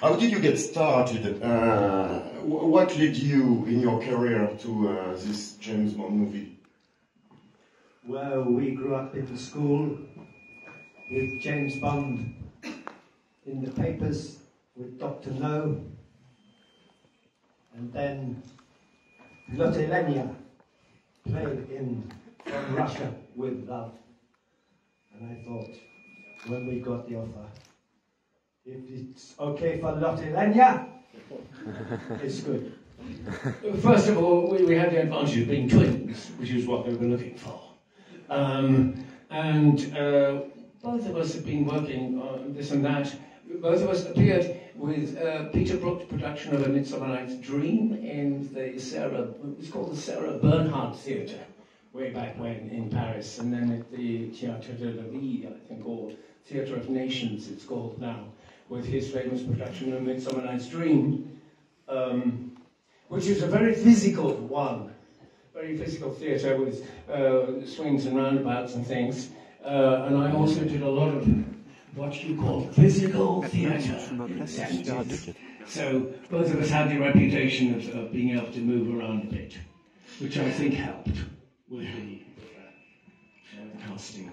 How did you get started? What led you in your career to this James Bond movie? Well, we grew up in the school with James Bond in the papers with Dr. No, and then Lotte Lenya played in From Russia with Love. And I thought, when we got the offer, if it's okay for Lotte Lenya, it's good. First of all, we had the advantage of being twins, which is what they were looking for. Both of us have been working on this and that. Both of us appeared with Peter Brook's production of A Midsummer Night's Dream in the it was called the Sarah Bernhardt Theatre, way back when in Paris, and then at the Théâtre de la Ville, I think, or Theatre of Nations it's called now, with his famous production of A Midsummer Night's Dream, which is a very physical one. Very physical theatre with swings and roundabouts and things. And I also did a lot of what you call physical theatre in the 70s. So both of us had the reputation of being able to move around a bit, which I think helped with the casting.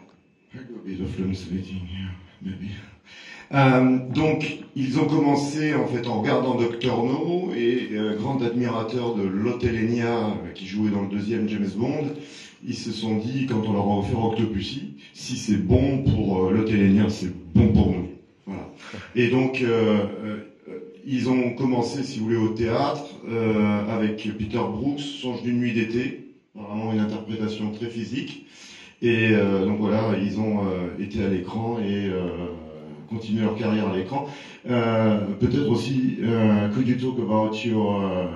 Donc, ils ont commencé en fait en regardant Dr. No et grand admirateur de Lotte Lenya qui jouait dans le deuxième James Bond, ils se sont dit quand on leur a offert Octopussy, si c'est bon pour Lotte Lenya, c'est bon pour nous. Voilà. Et donc ils ont commencé, si vous voulez, au théâtre avec Peter Brooks, Songe d'une nuit d'été, vraiment une interprétation très physique. Et donc voilà, ils ont été à l'écran et continuer leur carrière à l'écran. Peut-être aussi, could you talk about your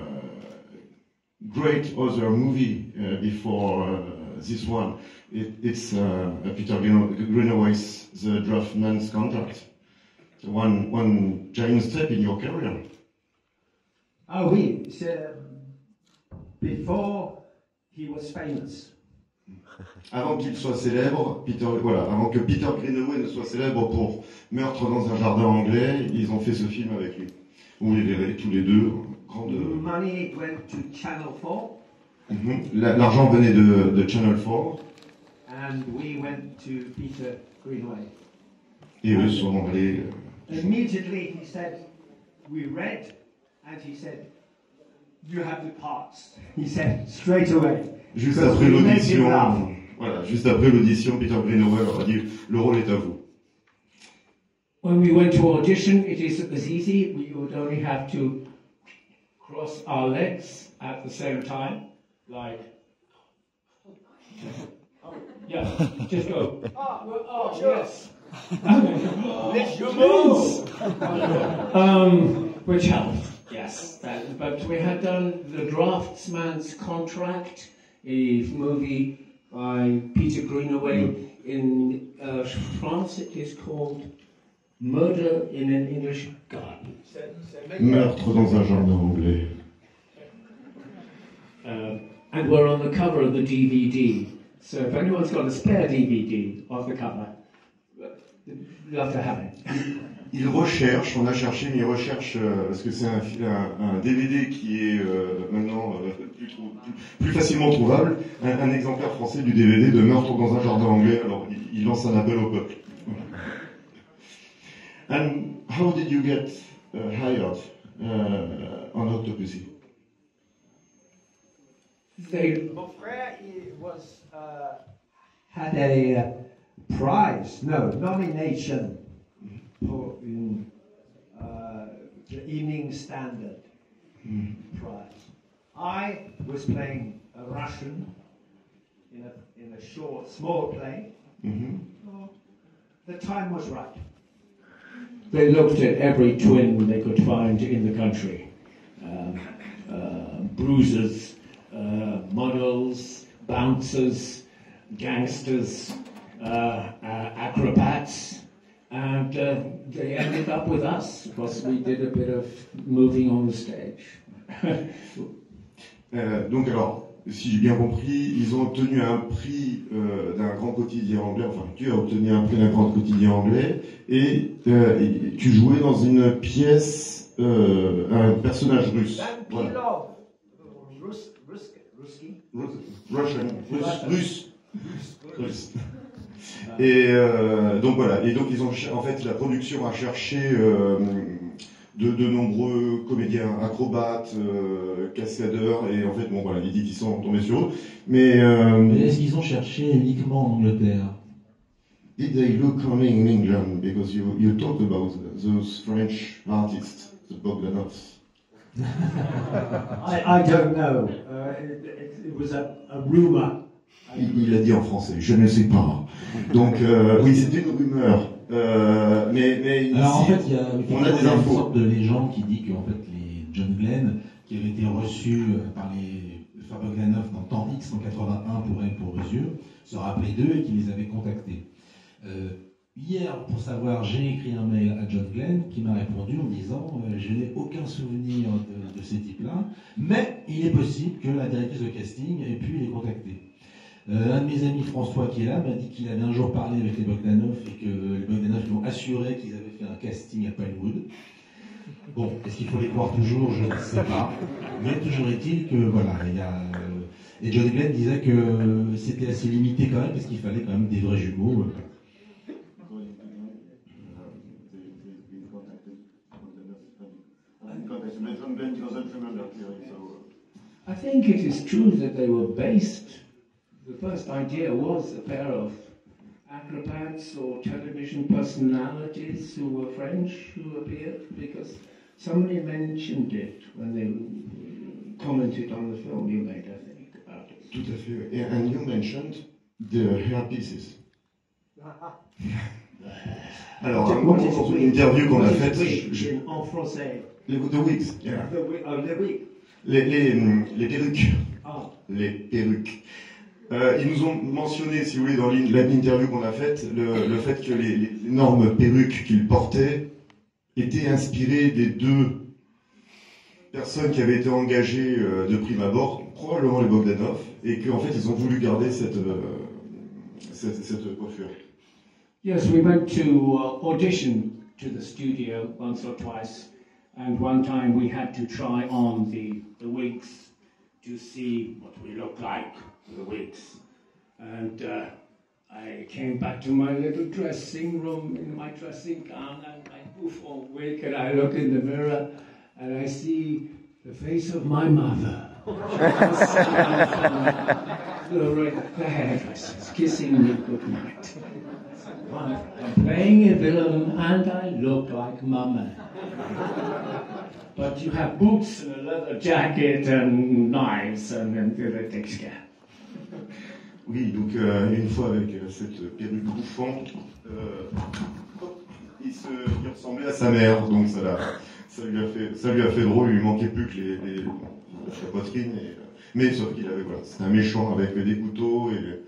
great other movie before this one? It's Peter Greenaway's The Draftman's Contract. One giant step in your career. Ah oui, before he was famous. Avant qu'il soit célèbre, avant que Peter Greenaway ne soit célèbre pour Meurtre dans un jardin anglais, ils ont fait ce film avec lui. Vous les verrez tous les deux. Money went to Channel 4. L'argent venait de Channel 4. And we went to Peter Greenaway. Et eux sont allés. Immediately he said, we read, and he said, you have the parts. He said straight away. Juste après l'audition, Peter Greenaway leur a dit le rôle est à vous. When we went to audition, it was easy. We would only have to cross our legs at the same time, like. Yeah, just go. Yes. Which helped, yes. But we had done The Draftman's Contract, a movie by Peter Greenaway. In France, it is called Murder in an English Garden. Meurtre dans un jardin anglais. And we're on the cover of the DVD. So if anyone's got a spare DVD of the cover, you'll have to have it. Il recherche, on a cherché, mais il recherche, parce que c'est un DVD qui est maintenant plus facilement trouvable, un exemplaire français du DVD de Meurtre dans un jardin anglais, alors il lance un appel au peuple. And how did you get hired on Octopussy? Mon frère, had a nomination for the Evening Standard prize. I was playing a Russian in a small play. The time was right. They looked at every twin they could find in the country. Bruisers, models, bouncers, gangsters, acrobats, and they ended up with us because we did a bit of moving on the stage. Donc alors, si j'ai bien compris, ils ont obtenu un prix d'un grand quotidien anglais, enfin tu as obtenu un prix d'un grand quotidien anglais, et tu jouais dans une pièce un personnage russe. Voilà. Russe. Et donc voilà. Et donc ils ont, en fait, la production a cherché de nombreux comédiens, acrobates, cascadeurs, et en fait, bon voilà, il dit qu'ils sont tombés sur eux. Mais est-ce qu'ils ont cherché uniquement en Angleterre? Did they look only in England? Because you talked about those French artists, the Bogdanovs. I don't know. It was a rumor. Il a dit en français, je ne sais pas. Donc oui, c'est une rumeur. Mais ici, alors en fait, on a des une infos. sorte de légende qui dit qu'en fait les John Glenn, qui avaient été reçus par les Bogdanov dans Temps X en 81 pour Elle pour vos yeux, se rappelaient d'eux et qui les avaient contactés. Hier, pour savoir, j'ai écrit un mail à John Glenn qui m'a répondu en disant je n'ai aucun souvenir de ces types-là, mais il est possible que la directrice de casting ait pu les contacter. Un de mes amis, François, qui est là, m'a dit qu'il avait un jour parlé avec les Bogdanov et que les Bogdanov lui ont assuré qu'ils avaient fait un casting à Pinewood. Bon, est-ce qu'il faut les croire toujours? Je ne sais pas. Mais toujours est-il que, voilà, il y a... Et John Glenn disait que c'était assez limité quand même, parce qu'il fallait quand même des vrais jumeaux. I think it is true that they were based. The first idea was a pair of acrobats or television personalities who were French who appeared, because somebody mentioned it when they commented on the film you made, I think, about it. Tout à fait. And you mentioned the hair pieces. Alors, une interview qu'on a faite en français. The wigs, yeah. The wig. Les perruques. Ah. Les perruques. Ils nous ont mentionné, si vous voulez, dans l'interview qu'on a faite, le fait que les énormes perruques qu'ils portaient étaient inspirées des deux personnes qui avaient été engagées de prime abord, probablement les Bogdanov, et qu'en fait ils ont voulu garder cette coiffure. Yes, we went to audition to the studio once or twice, and one time we had to try on the wigs to see what we look like, the wigs. And I came back to my little dressing room in my dressing gown and my bouffant wig, and I look in the mirror and I see the face of my mother. The hairdressers kissing me goodnight. I'm playing a villain and I look like Mama. But you have boots and a leather jacket and knives and it takes care. Oui, donc une fois avec cette perruque bouffante, il ressemblait à sa mère, donc ça lui a fait drôle, il lui manquait plus que la poitrine, mais sauf qu'il avait, voilà, c'était un méchant avec des couteaux et...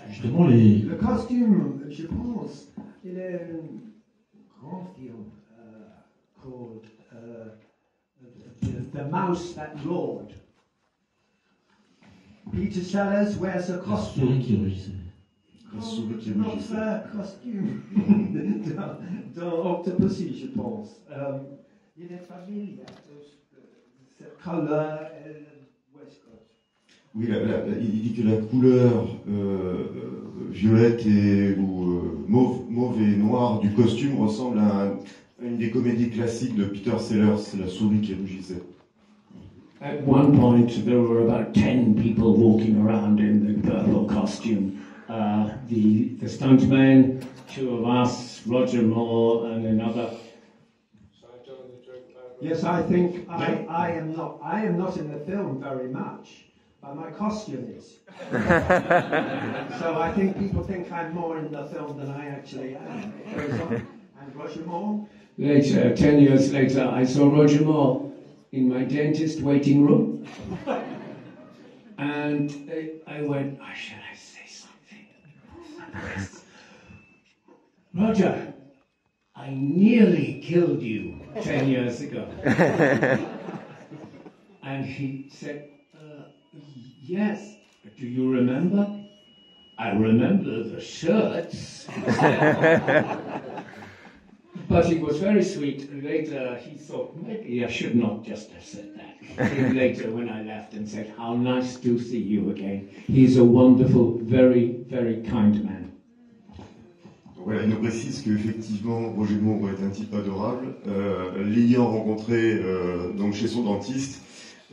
Justement, le costume, je pense, il est un grand film called The Mouse That Roared. Peter Sellers wears a costume. La souris qui rugissait. Notre costume dans Octopussy, je pense. Il est familier de cette couleur et le waistcoat. Oui, il dit que la couleur violette ou mauve et noire du costume ressemble à une des comédies classiques de Peter Sellers, La souris qui rugissait. At one point, there were about 10 people walking around in the purple costume. The stuntman, two of us, Roger Moore, and another. Yes, I think I am not in the film very much, but my costume is. So I think people think I'm more in the film than I actually am. And Roger Moore? Later, 10 years later, I saw Roger Moore in my dentist waiting room. And I went, oh, should I say something? Roger, I nearly killed you 10 years ago. And he said, yes, do you remember? I remember the shirts. But But it was very sweet. Later, he thought, maybe I should not just have said that. Later, when I left, and said, how nice to see you again. He's a wonderful, very, very kind man. Voilà, il nous précise qu'effectivement, Roger Moore est un type adorable. L'ayant rencontré donc chez son dentiste,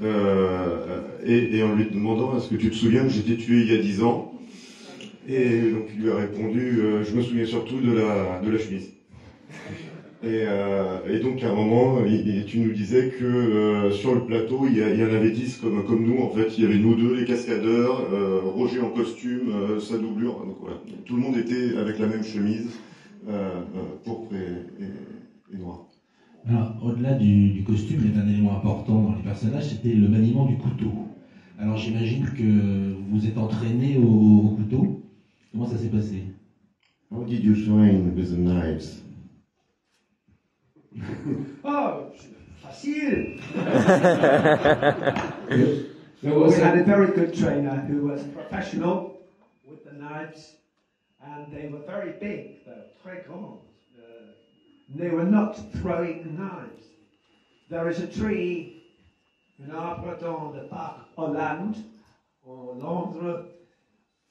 et en lui demandant, est-ce que tu te souviens que j'ai été tué il y a 10 ans? Et donc il lui a répondu, je me souviens surtout de la chemise. Et donc à un moment, tu nous disais que sur le plateau, il y en avait 10 comme nous, en fait. Il y avait nous deux, les cascadeurs, Roger en costume, sa doublure. Donc voilà, tout le monde était avec la même chemise, pourpre et noire. Alors, au-delà du costume, il y avait un élément important dans les personnages, c'était le maniement du couteau. Alors j'imagine que vous vous êtes entraîné au couteau. Comment ça s'est passé? How did you train with the knives? Oh, facile! There was We had a very good trainer who was professional with the knives, and they were very big, très grands. They were not throwing knives. There is a tree, un arbre dans le parc Hollande, or Londres,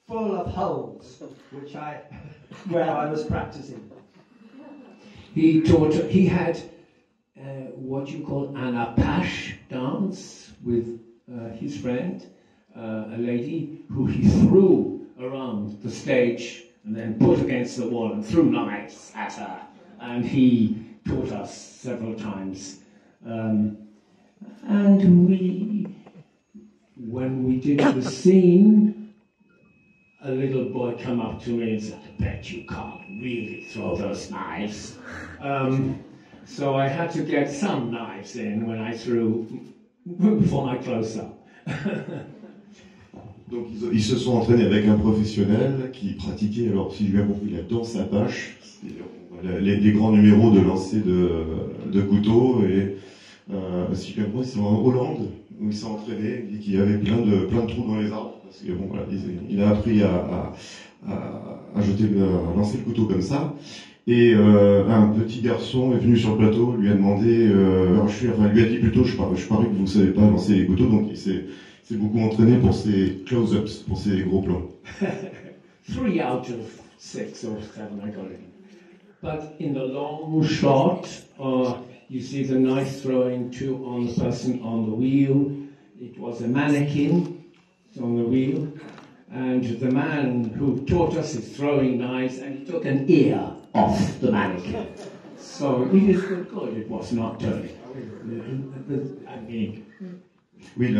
full of holes, where I was practicing. He had what you call an apache dance with his friend, a lady who he threw around the stage and then put against the wall and threw knives at her. And he taught us several times. And when we did the scene, a little boy came up to me and said, I bet you can't really throw those knives. So I had to get some knives in when I threw for my close-up. Donc ils se sont entraînés avec un professionnel qui pratiquait, alors si j'ai bien compris, la danse apache, les grands numéros de lancer de couteau, et si j'ai bien compris, c'est en Hollande où il s'est entraîné et qu'il y avait plein de trous dans les arbres, parce que bon, voilà, il a appris à lancer le couteau comme ça. Et un petit garçon est venu sur le plateau, lui a demandé, lui a dit plutôt, je parie que vous savez pas lancer les couteaux, donc il s'est beaucoup entraîné pour ses close-ups, pour ses gros plans. 3 out of 6 or 7 I got it. But in the long shot, you see the knife throwing on the person on the wheel. It was a mannequin on the wheel, and the man who taught us is throwing knives, and he took an ear off the mannequin. So it is good. It was not turning. I mean. Oui,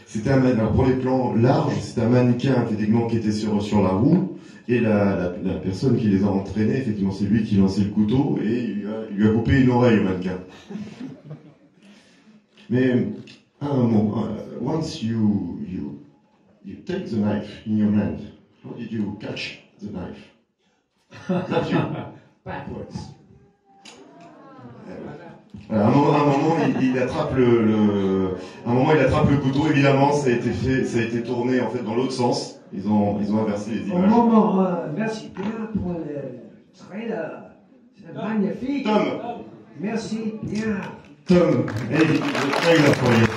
c'était alors pour les plans larges, c'était un mannequin effectivement qui était sur la roue, et la personne qui les a entraînés, effectivement, c'est lui qui lançait le couteau et il lui a coupé une oreille au mannequin. Mais à un moment, once you take the knife in your hand, how did you catch the knife? Backwards. À un moment, il attrape il attrape le couteau. Évidemment, ça a été tourné en fait dans l'autre sens. Ils ont inversé les images. Au moment, merci bien pour le trailer. C'est magnifique. Tom. Merci bien. Tom, hey, le trailer for you.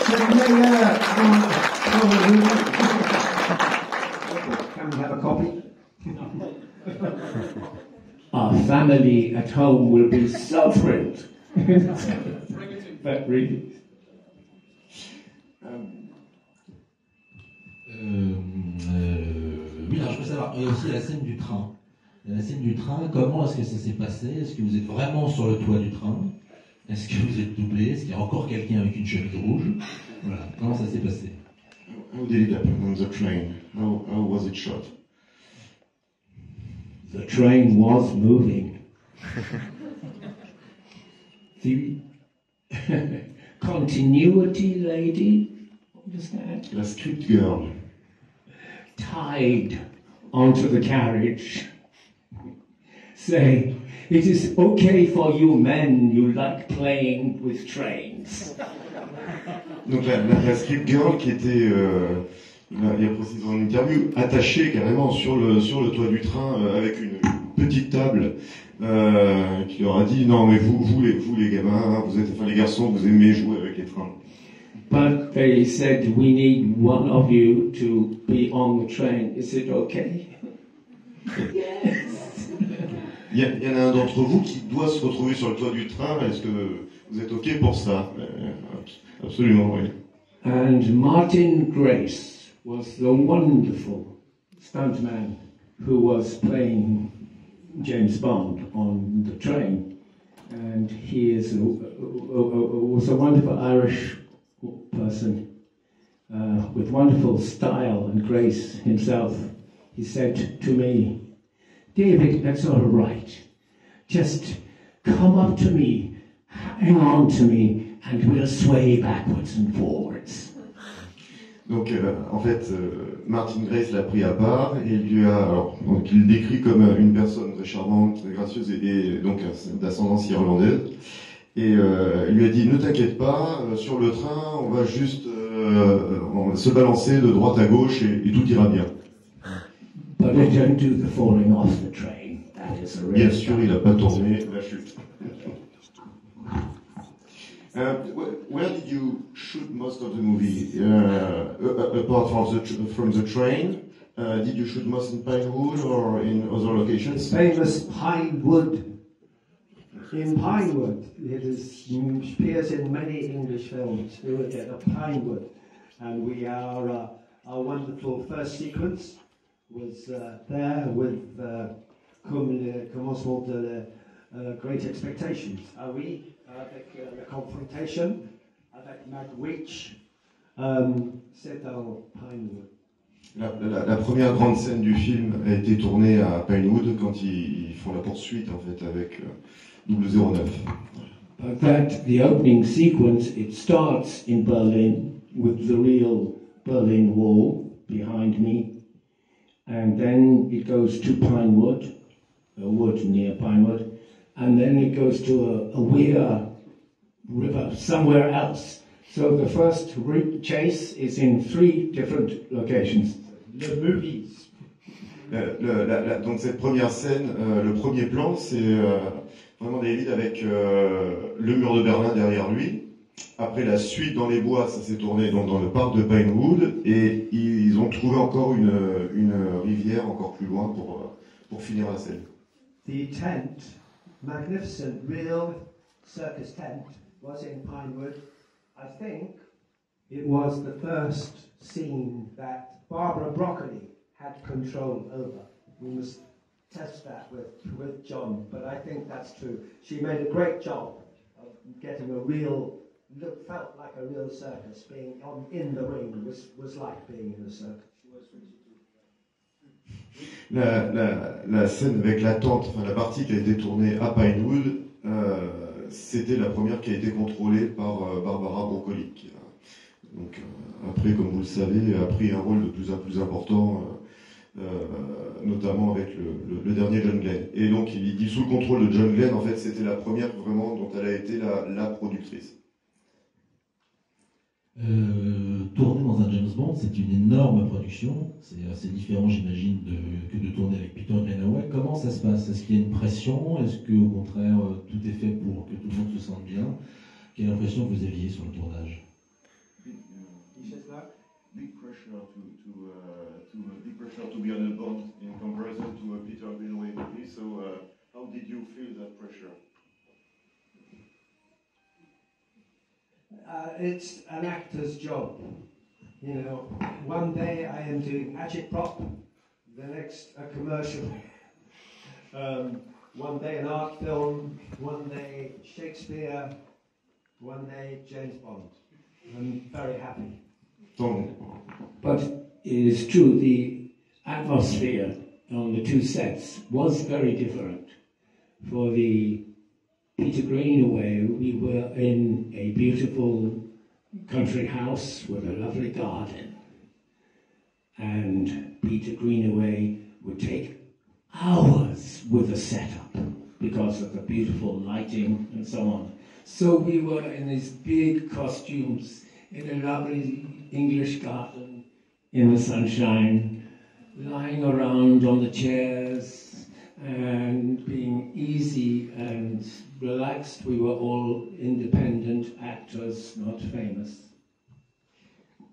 C'est le meilleur pour vous. Can we have a copy? Our family at home will be so thrilled. But really. Oui, alors je peux savoir, il y a aussi la scène du train. La scène du train, comment est-ce que ça s'est passé? Est-ce que vous êtes vraiment sur le toit du train? Est-ce que vous êtes doublé? Est-ce qu'il y a encore quelqu'un avec une chemise rouge? Voilà, comment ça s'est passé? How did it happen on the train? How was it shot? The train was moving. The continuity lady, understand? La script girl. Tied onto the carriage, saying, it is okay for you men, you like playing with trains. Donc la script girl qui était, il a précisé dans une interview, attachée carrément sur le toit du train avec une petite table qui leur a dit non mais vous les gamins, les garçons, vous aimez jouer avec les trains. But they said, we need one of you to be on the train. Is it okay? Yes. Il y en a un d'entre vous qui doit se retrouver sur le toit du train. Est-ce que vous êtes OK pour ça? Absolument, oui. And Martin Grace was the wonderful stuntman who was playing James Bond on the train. And he was a wonderful Irish person with wonderful style and grace himself. He said to me, David, that's all right. Just come up to me, hang on to me, and we'll sway backwards and forwards. Donc, en fait, Martin Grace l'a pris à part et il le décrit comme une personne très charmante, très gracieuse et donc d'ascendance irlandaise. Et il lui a dit, ne t'inquiète pas, sur le train, on va juste se balancer de droite à gauche et tout ira bien. But I don't do the falling off the train. That is a real Bien sûr, il n'a pas tourné la chute. Where did you shoot most of the movie? Apart from the train, did you shoot most in Pinewood or in other locations? Famous Pinewood. In Pinewood, it appears in many English films. We will get a Pinewood, and our wonderful first sequence was there with le commencement de Great Expectations. Oui, avec la confrontation avec Magwitch, c'est dans Pinewood. La première grande scène du film a été tournée à Pinewood quand ils font la poursuite en fait avec 009. But the opening sequence, it starts in Berlin with the real Berlin Wall behind me, and then it goes to Pinewood, a wood near Pinewood, and then it goes to a Weir river somewhere else. So the first chase is in 3 different locations. The movies. Donc cette première scène, le premier plan, c'est vraiment David avec le mur de Berlin derrière lui. Après la suite dans les bois, ça s'est tourné donc dans le parc de Pinewood et ils ont trouvé encore une rivière encore plus loin pour finir la scène. The tent, magnificent real circus tent, was in Pinewood. I think it was the first scene that Barbara Broccoli had control over. We must test that with John, but I think that's true. She made a great job of getting felt like a real circus. Being in the ring was like being in a circus. La scène avec la tente, enfin la partie qui a été tournée à Pinewood, c'était la première qui a été contrôlée par Barbara Broccoli. Qui donc après, comme vous le savez, a pris un rôle de plus en plus important, notamment avec le dernier John Glenn. Et donc il dit sous le contrôle de John Glenn, en fait c'était la première vraiment dont elle a été la productrice. Tourner dans un James Bond, c'est une énorme production. C'est assez différent, j'imagine, que de tourner avec Peter Greenaway. Comment ça se passe? Est-ce qu'il y a une pression? Est-ce qu'au contraire, tout est fait pour que tout le monde se sente bien? Quelle impression vous aviez sur le tournage? Big pressure to be on a Bond in comparison to a Peter Greenaway movie. So, how did you feel that pressure? It's an actor's job. You know, one day I am doing agitprop, the next a commercial, one day an art film, one day Shakespeare, one day James Bond. I'm very happy. But it is true, the atmosphere on the 2 sets was very different. For the Peter Greenaway, we were in a beautiful country house with a lovely garden. And Peter Greenaway would take hours with the setup because of the beautiful lighting and so on. So we were in these big costumes in a lovely English garden in the sunshine, lying around on the chairs and being easy and relaxed. We were all independent actors, not famous.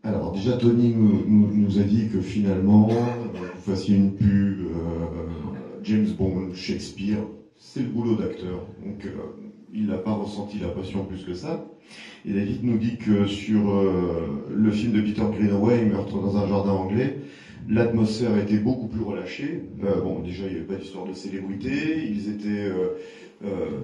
Alors déjà, Tony nous a dit que finalement, vous fassiez une pub, James Bond, Shakespeare, c'est le boulot d'acteur. Donc il n'a pas ressenti la passion plus que ça. Et David nous dit que sur le film de Peter Greenaway, Meurtre dans un jardin anglais, l'atmosphère était beaucoup plus relâchée. Bon, déjà, il n'y avait pas d'histoire de célébrité. Ils étaient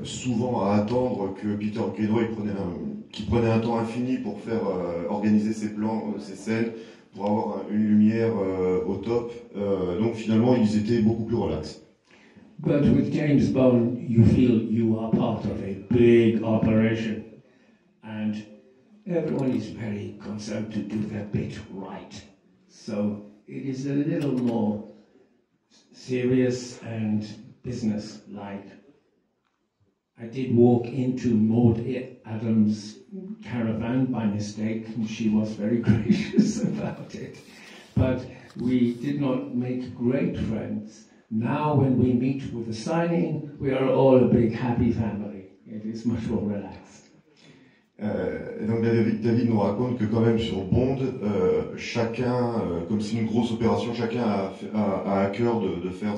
souvent à attendre que Peter Greenaway prenait un temps infini pour faire organiser ses plans, ses scènes, pour avoir une lumière au top. Donc finalement, ils étaient beaucoup plus relax. But with James Bond, you feel you are part of a big operation, and everyone is very concerned to do their bit right. So it is a little more serious and business-like. I did walk into Maud Adams' caravan by mistake, and she was very gracious about it. But we did not make great friends. Now, when we meet with a signing, we are all a big happy family. It is much more relaxed. Donc David nous raconte que quand même sur Bond, chacun, comme c'est une grosse opération, chacun a à cœur de faire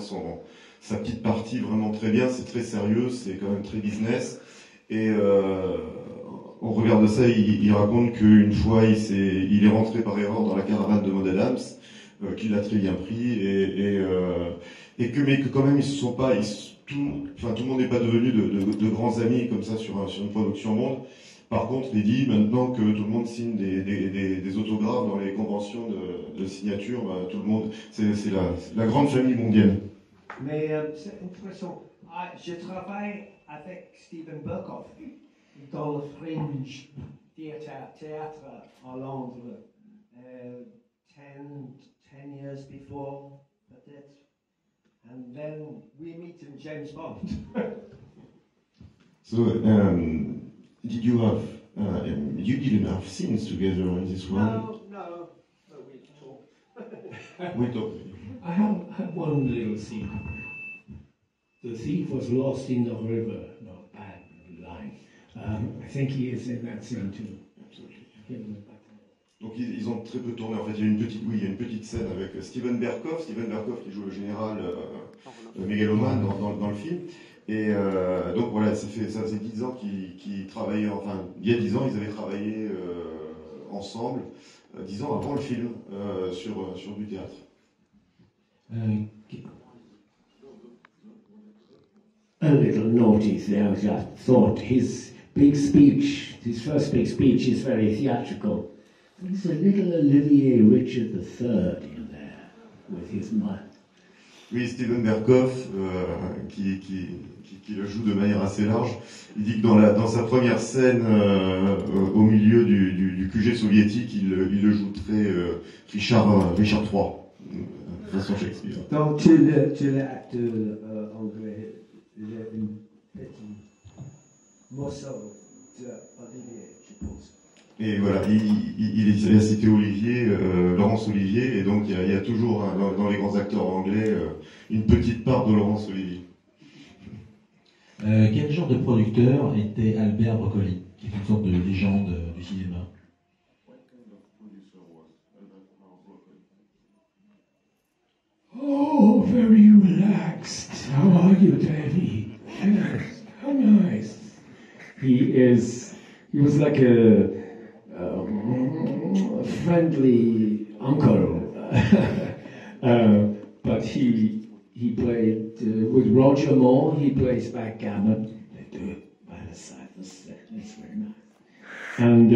sa petite partie vraiment très bien. C'est très sérieux, c'est quand même très business. Et au regard de ça, il raconte qu'une fois, il est rentré par erreur dans la caravane de Maud Adams, qu'il a très bien pris, mais que quand même ils se sont pas, tout le monde n'est pas devenu de grands amis comme ça sur une production Bond. Par contre, il dit maintenant que tout le monde signe des autographes dans les conventions de signature, tout le monde, c'est la grande famille mondiale. Mais c'est intéressant. Je travaille avec Steven Berkoff dans le Fringe théâtre à Londres 10 years before, peut-être. And then we meet in James Bond. So, did you have, you didn't have scenes together in this one? No, we talk. We talked. I had one little scene. The thief was lost in the river. No, bad line. I think he is in that scene too. Absolutely. Donc ils ont très peu tourné. En fait, il y a une petite scène avec Steven Berkoff qui joue le général mégalomane dans le film. Et donc voilà, ça faisait 10 ans qu'ils travaillaient. Enfin, il y a 10 ans, ils avaient travaillé ensemble, 10 ans avant le film, sur du théâtre. A little naughty there. I thought his first big speech is very theatrical. There's a little Olivier Richard III in there with his mind. Oui, Steven Berkoff, qui le joue de manière assez large, il dit que dans sa première scène au milieu du QG soviétique, il le joue très Richard III, façon Shakespeare. Donc tu l'es acteur anglais, il y a une petite morceau d'Olivier, je pense. Et voilà, il a cité Olivier, Laurence Olivier, et donc il y a toujours dans les grands acteurs anglais une petite part de Laurence Olivier. Quel genre de producteur était Albert Broccoli, qui est une sorte de légende du cinéma? Oh, very relaxed. How are you, Davy? Yes, how nice. He was like a friendly uncle, but he played with Roger Moore. He plays backgammon. They do it by the side of the set. It's very nice. And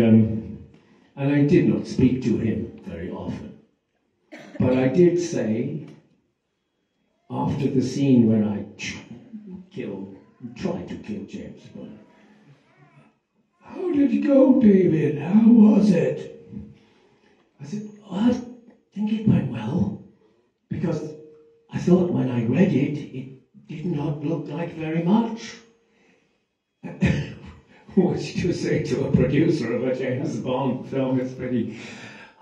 I did not speak to him very often, but I did say after the scene when I tried to kill James Bond. How did it go, David? How was it? I said, I think it went well, because I thought when I read it, it did not look like very much. Which to say to a producer of a James Bond film is pretty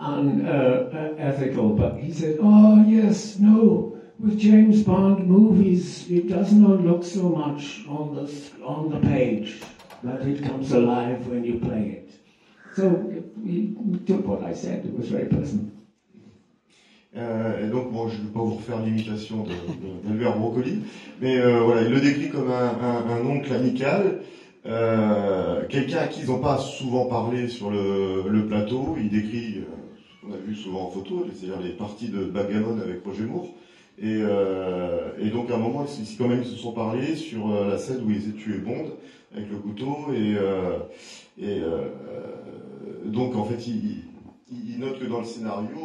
unethical, but he said, oh yes, no, with James Bond movies, it does not look so much on the page, but it comes alive when you play it. So he took what I said. It was very pleasant. Et donc, bon, je ne vais pas vous refaire l'imitation d'Albert Broccoli, mais voilà, il le décrit comme un oncle amical, quelqu'un à qui ils n'ont pas souvent parlé sur le plateau. Il décrit ce qu'on a vu souvent en photo, c'est-à-dire les parties de backgammon avec Roger Moore. Et donc, à un moment, quand même, ils se sont parlé sur la scène où ils étaient tués Bond avec le couteau. Donc, en fait, il note que dans le scénario,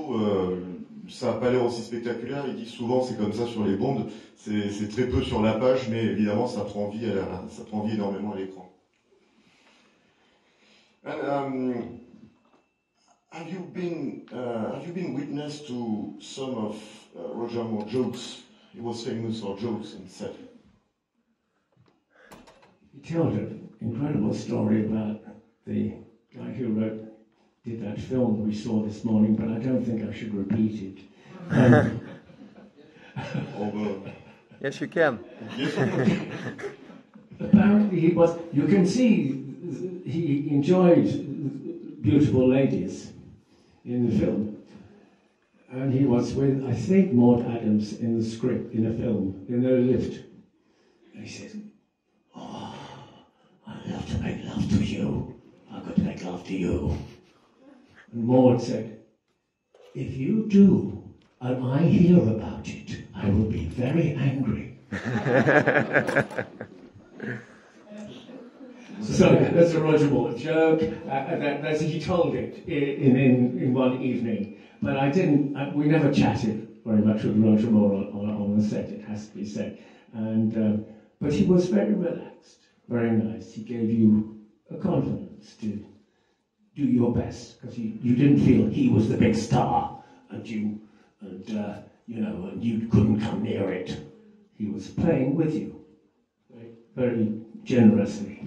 ça n'a pas l'air aussi spectaculaire. Il dit souvent c'est comme ça sur les Bonds, c'est très peu sur la page, mais évidemment ça prend vie énormément à l'écran. Have you been witness to some of Roger Moore jokes? He was famous for jokes in set. He told an incredible story about the guy who did that film we saw this morning, but I don't think I should repeat it. Yes, you can. Apparently you can see he enjoyed beautiful ladies in the film. And he was with, I think, Maud Adams in the script, in a film, in the lift. And he said, "Oh, I'd love to make love to you. I could make love to you." And Maud said, "If you do, and I hear about it, I will be very angry." So that's a Roger Moore joke. He told it in one evening, but I didn't. We never chatted very much with Roger Moore on the set. It has to be said, but he was very relaxed, very nice. He gave you a confidence to do your best because you didn't feel he was the big star and you couldn't come near it. He was playing with you very generously.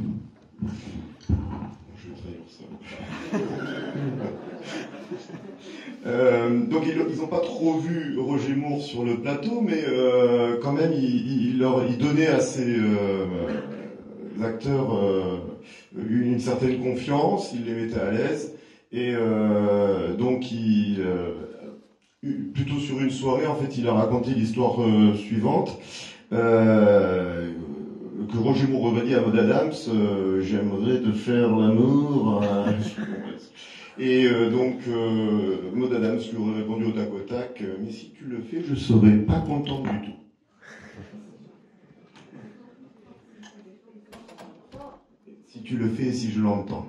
Donc ils n'ont pas trop vu Roger Moore sur le plateau, mais quand même il donnait à ses acteurs une certaine confiance, il les mettait à l'aise, et donc plutôt sur une soirée, en fait, il a raconté l'histoire suivante. Que Roger Moore revenait à Maud Adams, j'aimerais te faire l'amour. Et donc, Maud Adams lui aurait répondu au tac au tac, mais si tu le fais, je serai pas content du tout. Si tu le fais et si je l'entends.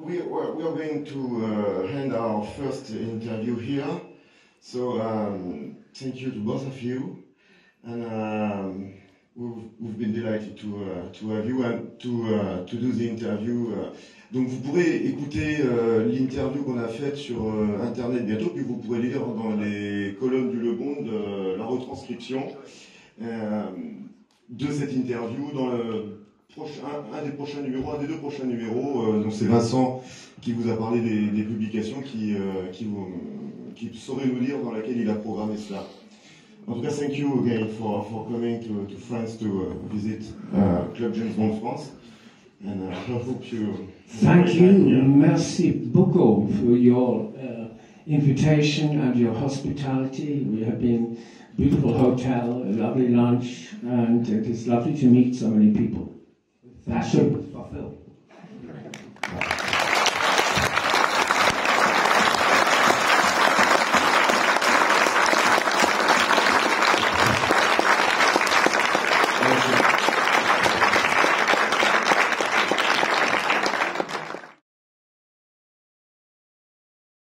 We are going to end our first interview here. So thank you to both of you, and we've been delighted to have you and to do the interview. Donc vous pourrez écouter l'interview qu'on a faite sur Internet bientôt, puis vous pourrez lire dans les colonnes du Le Monde la retranscription de cette interview dans un des deux prochains numéros. Donc c'est Vincent qui vous a parlé des publications qui saurait nous lire dans laquelle il a programmé cela. En tout cas, thank you again for coming to France to visit Club James Bond France. And I hope you... Thank you. Merci beaucoup for your invitation and your hospitality. We have been beautiful hotel, a lovely lunch, and it is lovely to meet so many people. Passion fulfilled.